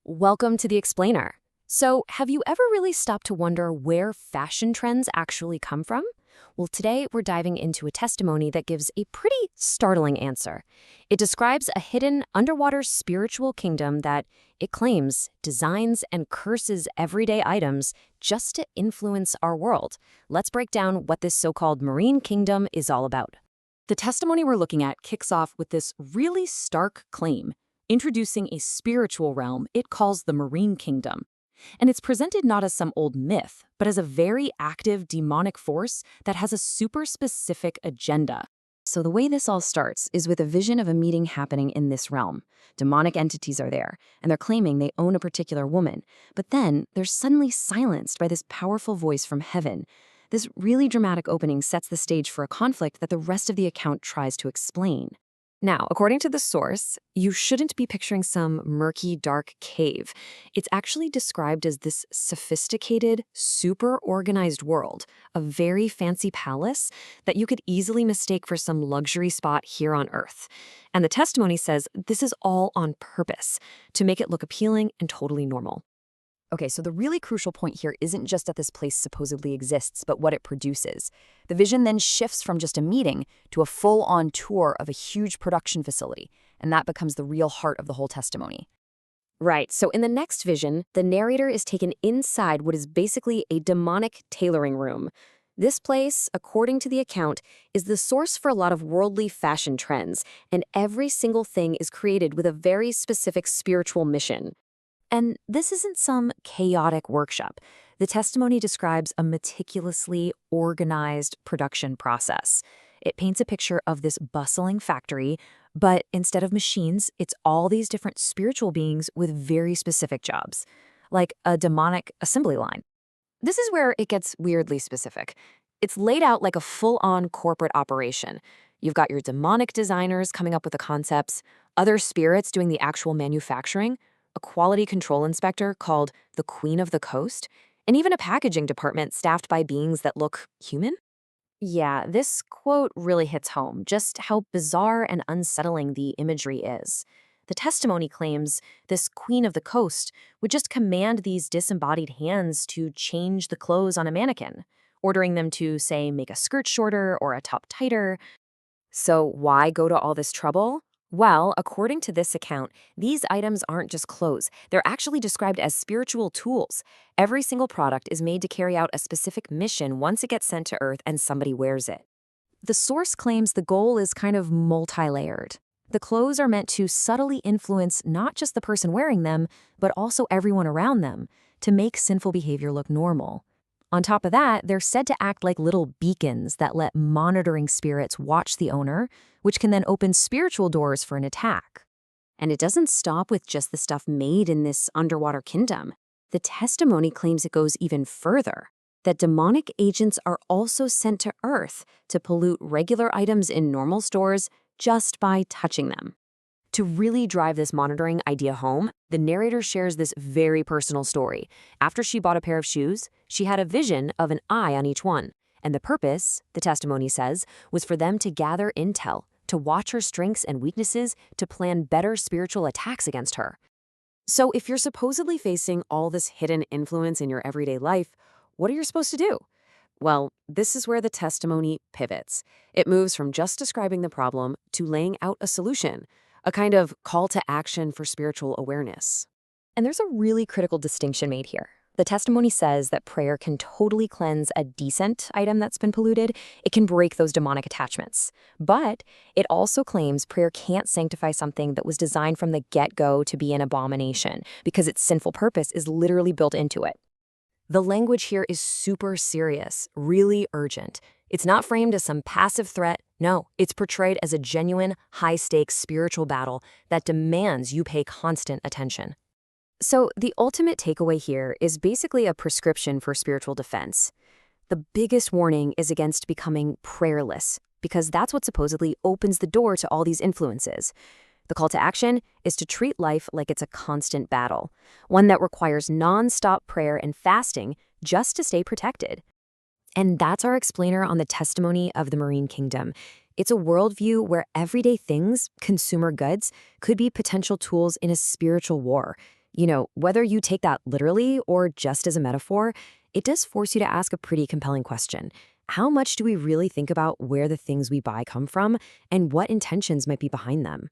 Welcome to the Explainer. So, have you ever really stopped to wonder where fashion trends actually come from? Well, today we're diving into a testimony that gives a pretty startling answer. It describes a hidden underwater spiritual kingdom that it claims designs and curses everyday items just to influence our world. Let's break down what this so-called marine kingdom is all about. The testimony we're looking at kicks off with this really stark claim, introducing a spiritual realm it calls the marine kingdom. And it's presented not as some old myth, but as a very active demonic force that has a super specific agenda. So the way this all starts is with a vision of a meeting happening in this realm. Demonic entities are there, and they're claiming they own a particular woman. But then they're suddenly silenced by this powerful voice from heaven. This really dramatic opening sets the stage for a conflict that the rest of the account tries to explain. Now, according to the source, you shouldn't be picturing some murky, dark cave. It's actually described as this sophisticated, super organized world, a very fancy palace that you could easily mistake for some luxury spot here on Earth. And the testimony says this is all on purpose, to make it look appealing and totally normal. Okay, so the really crucial point here isn't just that this place supposedly exists, but what it produces. The vision then shifts from just a meeting to a full-on tour of a huge production facility, and that becomes the real heart of the whole testimony. Right, so in the next vision, the narrator is taken inside what is basically a demonic tailoring room. This place, according to the account, is the source for a lot of worldly fashion trends, and every single thing is created with a very specific spiritual mission. And this isn't some chaotic workshop. The testimony describes a meticulously organized production process. It paints a picture of this bustling factory, but instead of machines, it's all these different spiritual beings with very specific jobs, like a demonic assembly line. This is where it gets weirdly specific. It's laid out like a full-on corporate operation. You've got your demonic designers coming up with the concepts, other spirits doing the actual manufacturing, a quality control inspector called the Queen of the Coast, and even a packaging department staffed by beings that look human? Yeah, this quote really hits home, just how bizarre and unsettling the imagery is. The testimony claims this Queen of the Coast would just command these disembodied hands to change the clothes on a mannequin, ordering them to, say, make a skirt shorter or a top tighter. So why go to all this trouble? Well, according to this account, these items aren't just clothes. They're actually described as spiritual tools. Every single product is made to carry out a specific mission once it gets sent to Earth and somebody wears it. The source claims the goal is kind of multi-layered. The clothes are meant to subtly influence not just the person wearing them, but also everyone around them, to make sinful behavior look normal. On top of that, they're said to act like little beacons that let monitoring spirits watch the owner, which can then open spiritual doors for an attack. And it doesn't stop with just the stuff made in this underwater kingdom. The testimony claims it goes even further, that demonic agents are also sent to Earth to pollute regular items in normal stores just by touching them. To really drive this monitoring idea home, the narrator shares this very personal story. After she bought a pair of shoes, she had a vision of an eye on each one. And the purpose, the testimony says, was for them to gather intel, to watch her strengths and weaknesses, to plan better spiritual attacks against her. So if you're supposedly facing all this hidden influence in your everyday life, what are you supposed to do? Well, this is where the testimony pivots. It moves from just describing the problem to laying out a solution, a kind of call to action for spiritual awareness. And there's a really critical distinction made here. The testimony says that prayer can totally cleanse a decent item that's been polluted. It can break those demonic attachments. But it also claims prayer can't sanctify something that was designed from the get-go to be an abomination, because its sinful purpose is literally built into it. The language here is super serious, really urgent. It's not framed as some passive threat. No, it's portrayed as a genuine, high-stakes spiritual battle that demands you pay constant attention. So the ultimate takeaway here is basically a prescription for spiritual defense. The biggest warning is against becoming prayerless, because that's what supposedly opens the door to all these influences. The call to action is to treat life like it's a constant battle, one that requires non-stop prayer and fasting just to stay protected. And that's our explainer on the testimony of the marine kingdom. It's a worldview where everyday things, consumer goods, could be potential tools in a spiritual war. Whether you take that literally or just as a metaphor, it does force you to ask a pretty compelling question. How much do we really think about where the things we buy come from and what intentions might be behind them?